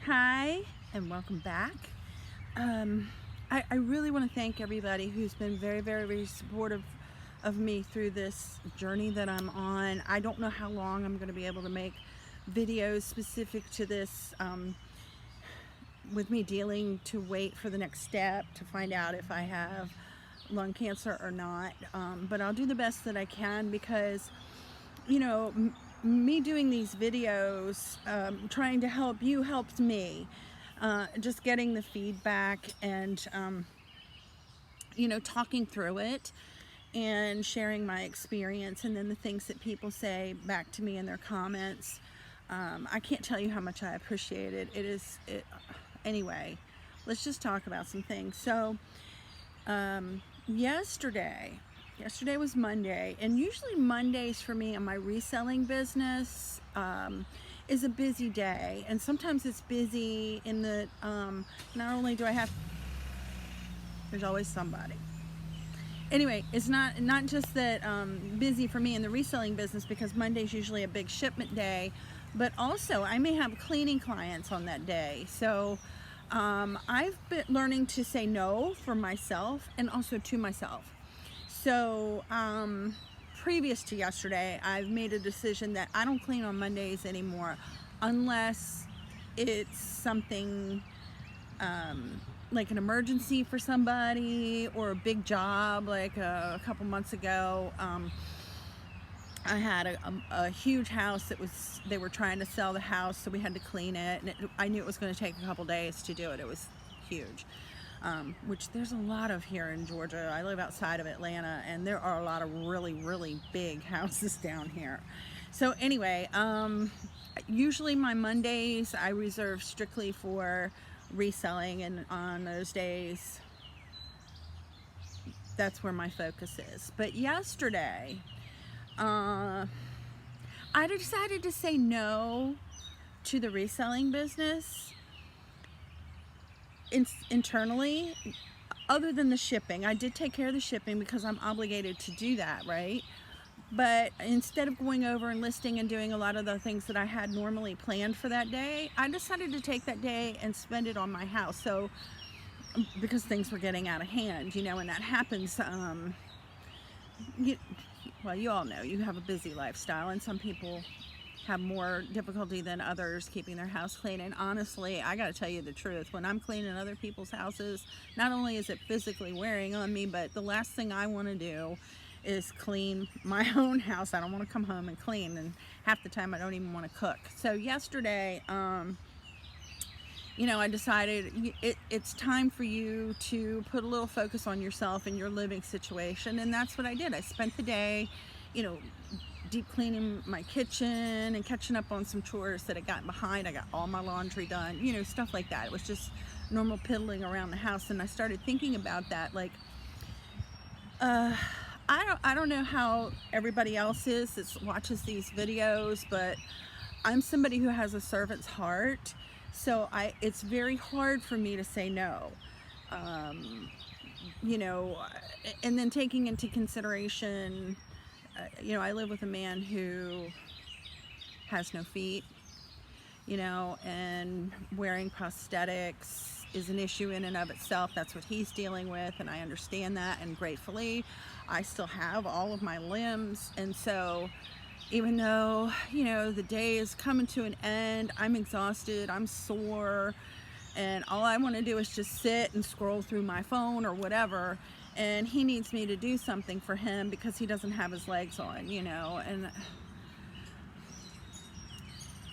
Hi, and welcome back. I really want to thank everybody who's been very supportive of me through this journey that I'm on. I don't know how long I'm going to be able to make videos specific to this, with me dealing to wait for the next step to find out if I have lung cancer or not. But I'll do the best that I can because, you know, me doing these videos, trying to help you helps me. Just getting the feedback and, talking through it and sharing my experience and then the things that people say back to me in their comments. I can't tell you how much I appreciate it. Anyway, let's just talk about some things. So, yesterday was Monday, and usually Mondays for me in my reselling business is a busy day, and sometimes it's busy in the not only do I have, there's always somebody. Anyway, it's not just that busy for me in the reselling business because Monday's usually a big shipment day, but also I may have cleaning clients on that day. So I've been learning to say no for myself and also to myself. So previous to yesterday, I've made a decision that I don't clean on Mondays anymore unless it's something like an emergency for somebody or a big job. Like a couple months ago, I had a huge house that they were trying to sell the house, so we had to clean it, and I knew it was going to take a couple days to do it. It was huge. Which there's a lot of here in Georgia. I live outside of Atlanta, and there are a lot of really big houses down here. So anyway, usually my Mondays I reserve strictly for reselling, and on those days that's where my focus is. But yesterday I decided to say no to the reselling business internally. Other than the shipping, I did take care of the shipping because I'm obligated to do that, right? But instead of going over and listing and doing a lot of the things that I had normally planned for that day, I decided to take that day and spend it on my house. So because things were getting out of hand, and that happens. You all know you have a busy lifestyle, and some people have more difficulty than others keeping their house clean. And honestly, I gotta tell you the truth, when I'm cleaning other people's houses, not only is it physically wearing on me, but the last thing I want to do is clean my own house. I don't want to come home and clean, and half the time I don't even want to cook. So yesterday, I decided it's time for you to put a little focus on yourself and your living situation, and that's what I did. I spent the day, deep cleaning my kitchen and catching up on some chores that had gotten behind. I got all my laundry done, stuff like that. It was just normal piddling around the house, and I started thinking about that, like, I don't know how everybody else is that watches these videos, but I'm somebody who has a servant's heart, so it's very hard for me to say no. And then taking into consideration, I live with a man who has no feet, and wearing prosthetics is an issue in and of itself. That's what he's dealing with, and I understand that, and gratefully I still have all of my limbs. And so even though, the day is coming to an end, I'm exhausted, I'm sore, and all I want to do is just sit and scroll through my phone or whatever, and he needs me to do something for him because he doesn't have his legs on, and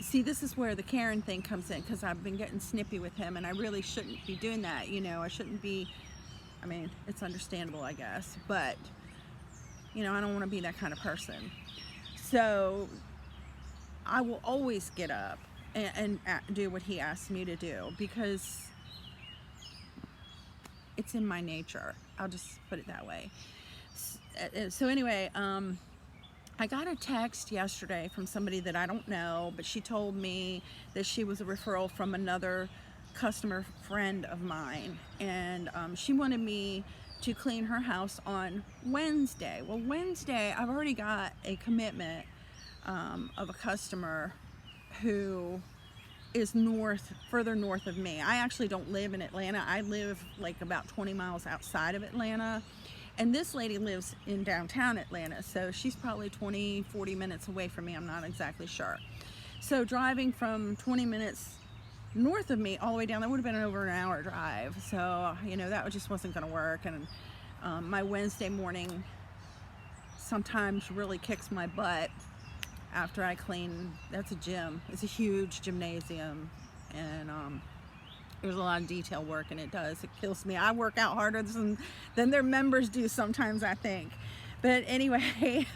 see, this is where the Karen thing comes in, because I've been getting snippy with him, and I really shouldn't be doing that. I shouldn't be. I mean, it's understandable, I guess, but I don't want to be that kind of person. So I will always get up and do what he asks me to do because it's in my nature. I'll just put it that way. So anyway, I got a text yesterday from somebody that I don't know, but she told me that she was a referral from another customer friend of mine, and she wanted me to clean her house on Wednesday. Well, Wednesday, I've already got a commitment of a customer who is further north of me. I actually don't live in Atlanta. I live like about 20 miles outside of Atlanta. And this lady lives in downtown Atlanta, so she's probably 20, 40 minutes away from me. I'm not exactly sure. So driving from 20 minutes north of me all the way down, that would have been over an hour drive. So, you know, that just wasn't going to work. And my Wednesday morning sometimes really kicks my butt after I clean. That's a gym. It's a huge gymnasium, and there's a lot of detail work, and it kills me. I work out harder than their members do sometimes, I think. But anyway,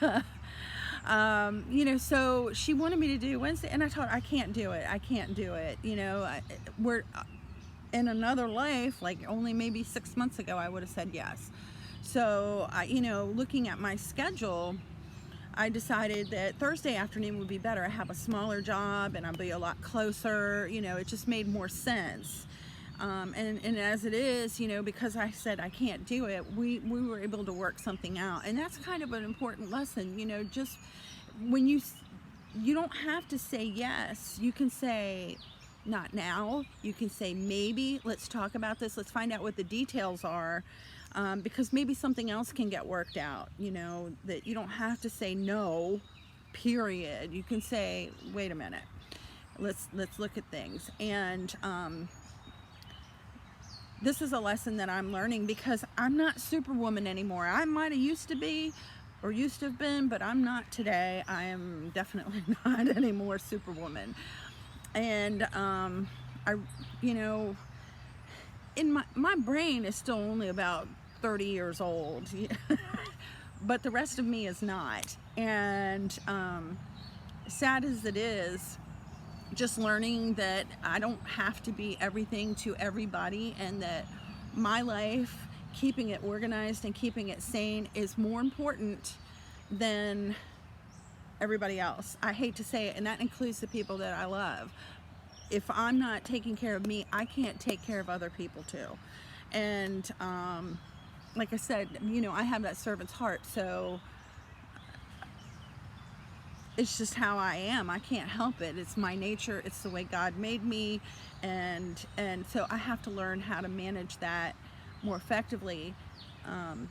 you know, so she wanted me to do Wednesday, and I told her I can't do it. You know, we're in another life, like only maybe 6 months ago, I would have said yes. So you know, looking at my schedule, I decided that Thursday afternoon would be better. I have a smaller job and I'll be a lot closer. You know, it just made more sense. And as it is, you know, because I said I can't do it, we were able to work something out. And that's kind of an important lesson, you know, just when you don't have to say yes. You can say not now. You can say maybe, let's talk about this. Let's find out what the details are. Because maybe something else can get worked out, you know, that you don't have to say no, period. You can say, wait a minute, let's look at things. And this is a lesson that I'm learning, because I'm not Superwoman anymore. I might have used to be, or used to have been, but I'm not today. I am definitely not anymore Superwoman. And you know, in my brain is still only about 30 years old, but the rest of me is not. And sad as it is, just learning that I don't have to be everything to everybody, and that my life, keeping it organized and keeping it sane, is more important than everybody else. I hate to say it, and that includes the people that I love. If I'm not taking care of me, I can't take care of other people too. And like I said, you know, I have that servant's heart, so it's just how I am. I can't help it. It's my nature. It's the way God made me, and so I have to learn how to manage that more effectively,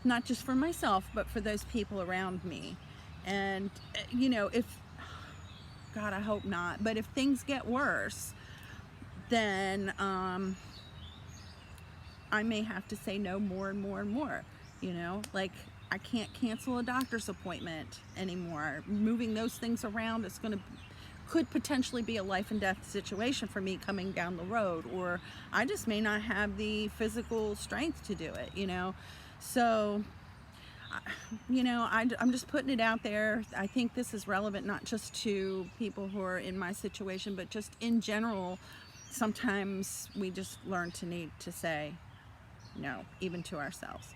not just for myself, but for those people around me. And you know, if God, I hope not, but if things get worse, then I may have to say no more and more and more. You know, like I can't cancel a doctor's appointment anymore. Moving those things around, could potentially be a life and death situation for me coming down the road, or I just may not have the physical strength to do it, you know. So you know, I'm just putting it out there. I think this is relevant not just to people who are in my situation, but just in general. Sometimes we just learn to need to say no, even to ourselves.